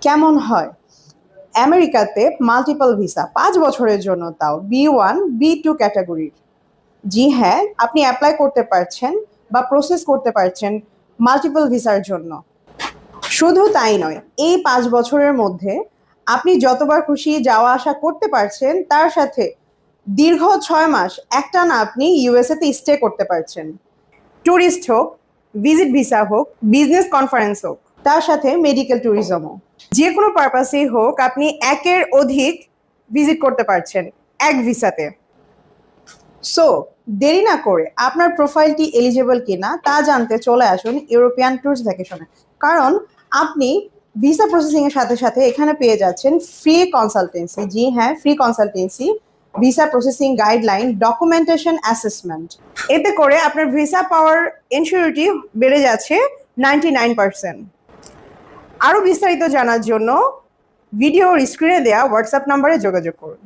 কেমন হয়? আমেরিকাতে মাল্টিপল ভিসা 5 বছরের জন্য, তাও B1 B2 ক্যাটাগরির। জি হ্যাঁ, আপনি অ্যাপ্লাই করতে পারছেন বা প্রসেস করতে পারছেন মাল্টিপল ভিসার জন্য। শুধু তাই নয়, এই 5 বছরের মধ্যে আপনি যতবার খুশি যাওয়া আসা করতে পারছেন, তার সাথে দীর্ঘ 6 মাস একটানা আপনি ইউএসএ তে স্টে করতে পারছেন। ট্যুরিস্ট হোক, ভিজিট ভিসা হোক, বিজনেস কনফারেন্স হোক, তার সাথে মেডিকেল ট্যুরিজমও। যে কোনো পারপাসেই হোক, আপনি একের অধিক ভিজিট করতে পারছেন এক ভিসাতে। সো দেরি না করে আপনার প্রোফাইলটি এলিজেবল কিনা তা জানতে চলে আসুন ইউরোপিয়ান ট্যুরস ভ্যাকেশনে। কারণ আপনি ভিসা প্রসেসিং এর সাথে সাথে এখানে পেয়ে যাচ্ছেন ফ্রি কনসালটেন্সি। জি হ্যাঁ, free consultancy, visa processing guideline, documentation assessment. এতে করে আপনার ভিসা পাওয়ার ইনসিউরিটি বেড়ে যাচ্ছে 99%। আরও বিস্তারিত জানার জন্য ভিডিওর স্ক্রিনে দেওয়া হোয়াটসঅ্যাপ নাম্বারে যোগাযোগ করুন।